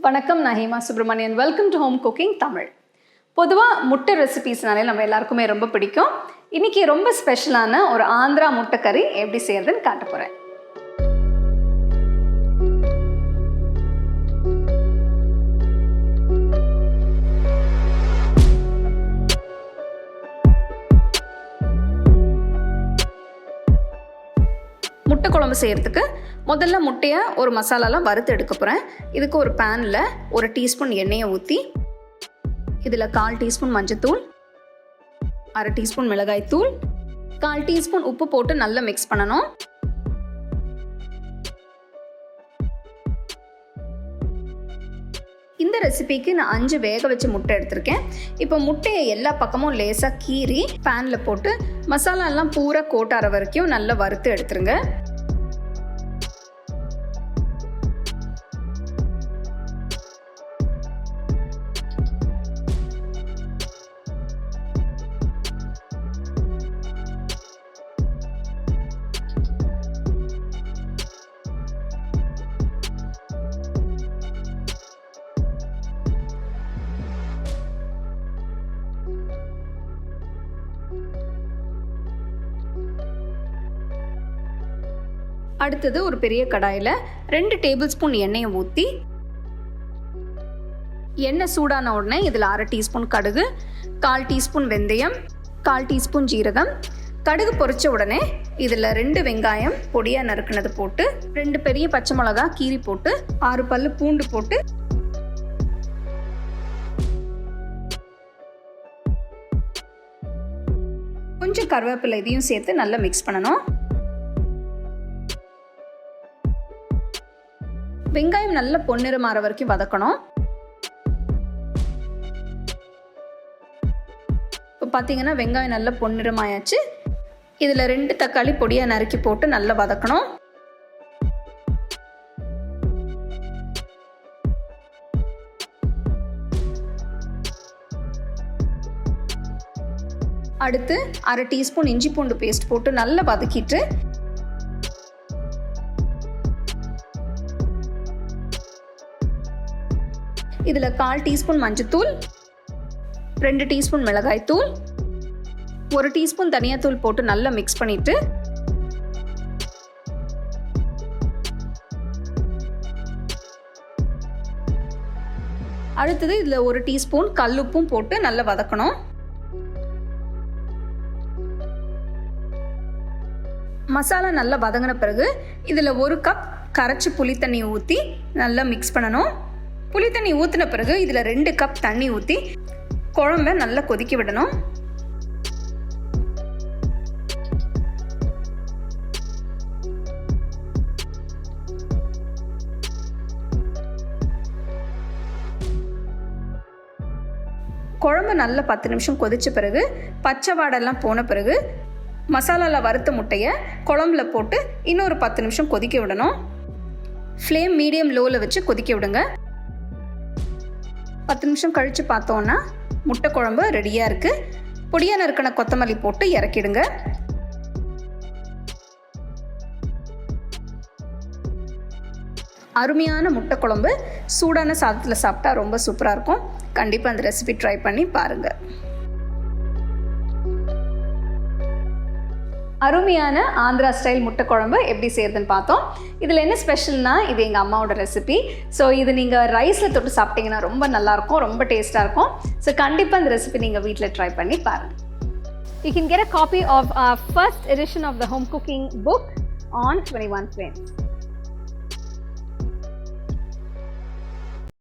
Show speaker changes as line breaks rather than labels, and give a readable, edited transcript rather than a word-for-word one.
வணக்கம், நான் Hema Subramanian. Welcome to home cooking Tamil. பொதுவாக முட்டை ரெசிபீஸ்னாலே நம்ம எல்லாருக்குமே ரொம்ப பிடிக்கும். இன்றைக்கி ரொம்ப ஸ்பெஷலான ஒரு ஆந்திரா முட்டை கறி எப்படி செய்யறதுன்னு காட்ட போகிறேன். முட்டை குழம்பு செய்கிறதுக்கு முதல்ல முட்டையை ஒரு மசாலாலாம் வறுத்து எடுக்க போகிறேன். இதுக்கு ஒரு பேனில் 1 டீஸ்பூன் எண்ணெயை ஊற்றி இதில் 1/4 டீஸ்பூன் மஞ்சத்தூள், 1/2 டீஸ்பூன் மிளகாய்த்தூள், 1/4 டீஸ்பூன் உப்பு போட்டு நல்லா மிக்ஸ் பண்ணணும். இந்த ரெசிபிக்கு நான் 5 வேக வச்ச முட்டை எடுத்திருக்கேன். இப்போ முட்டையை எல்லா பக்கமும் லேசாக கீறி பேனில் போட்டு மசாலாலாம் பூரா கோட்டார வரைக்கும் நல்லா வறுத்து எடுத்துருங்க. அடுத்தது ஒரு பெரிய கடாயில் 2 டேபிள் ஸ்பூன் எண்ணெயை ஊற்றி எண்ணெய் சூடான உடனே இதில் 1/2 டீஸ்பூன் கடுகு, 1/4 டீஸ்பூன் வெந்தயம், 1/4 டீஸ்பூன் ஜீரகம். கடுகு பொரிச்ச உடனே இதில் 2 வெங்காயம் பொடியாக நறுக்குனது போட்டு, 2 பெரிய பச்சை மிளகா கீரி போட்டு, 6 பல்லு பூண்டு போட்டு, கொஞ்சம் கருவேப்பிலை இதையும் சேர்த்து நல்லா மிக்ஸ் பண்ணணும். வெங்காயம் நல்ல பொன்னிறம் மாற வரைக்கும் வதக்கணும். இப்போ பார்த்தீங்கன்னா வெங்காயம் நல்ல பொன்னிறமாயாச்சு. இதில் 2 தக்காளி பொடியாக நறுக்கி போட்டு நல்லா வதக்கணும். அடுத்து 1/2 டீஸ்பூன் இஞ்சி பூண்டு பேஸ்ட் போட்டு நல்லா வதக்கிட்டு இதில் 1/4 டீஸ்பூன் மஞ்சத்தூள், 2 டீஸ்பூன் மிளகாய்த்தூள், 1 டீஸ்பூன் தனியாத்தூள் போட்டு நல்லா மிக்ஸ் பண்ணிட்டு அடுத்தது இதில் 1 டீஸ்பூன் கல்லுப்பும் போட்டு நல்லா வதக்கணும். மசாலா நல்லா வதங்கின பிறகு இதில் 1 கப் கரைச்சி புளி தண்ணி ஊற்றி நல்லா மிக்ஸ் பண்ணணும். புளி தண்ணி ஊற்றின பிறகு இதில் 2 கப் தண்ணி ஊற்றி குழம்ப நல்லா கொதிக்க விடணும். குழம்பு நல்லா 10 நிமிஷம் கொதிச்ச பிறகு பச்சை வாடெல்லாம் போன பிறகு மசாலாவில் வறுத்த முட்டையை குழம்புல போட்டு இன்னொரு 10 நிமிஷம் கொதிக்க விடணும். ஃப்ளேம் மீடியம் லோவில் வச்சு கொதிக்க விடுங்க. 10 நிமிஷம் கழித்து பார்த்தோன்னா முட்டை குழம்பு ரெடியாக இருக்குது. பொடியாக நறுக்கின கொத்தமல்லி போட்டு இறக்கிடுங்க. அருமையான முட்டை குழம்பு சூடான சாதத்தில் சாப்பிட்டா ரொம்ப சூப்பராக இருக்கும். கண்டிப்பாக அந்த ரெசிபி ட்ரை பண்ணி பாருங்கள். அருமையான ஆந்திரா ஸ்டைல் முட்டை குழம்பு எப்படி செய்யறதுன்னு பார்த்தோம். இதில் என்ன ஸ்பெஷல்னா, இது எங்கள் அம்மாவோட ரெசிபி. ஸோ இது நீங்கள் ரைஸில் தொட்டு சாப்பிட்டீங்கன்னா ரொம்ப நல்லாயிருக்கும், ரொம்ப டேஸ்ட்டாக இருக்கும். ஸோ கண்டிப்பாக இந்த ரெசிபி நீங்கள் வீட்டில் ட்ரை பண்ணி பாருங்கள். You can get a copy of our first edition of the home cooking book on 21 Frames.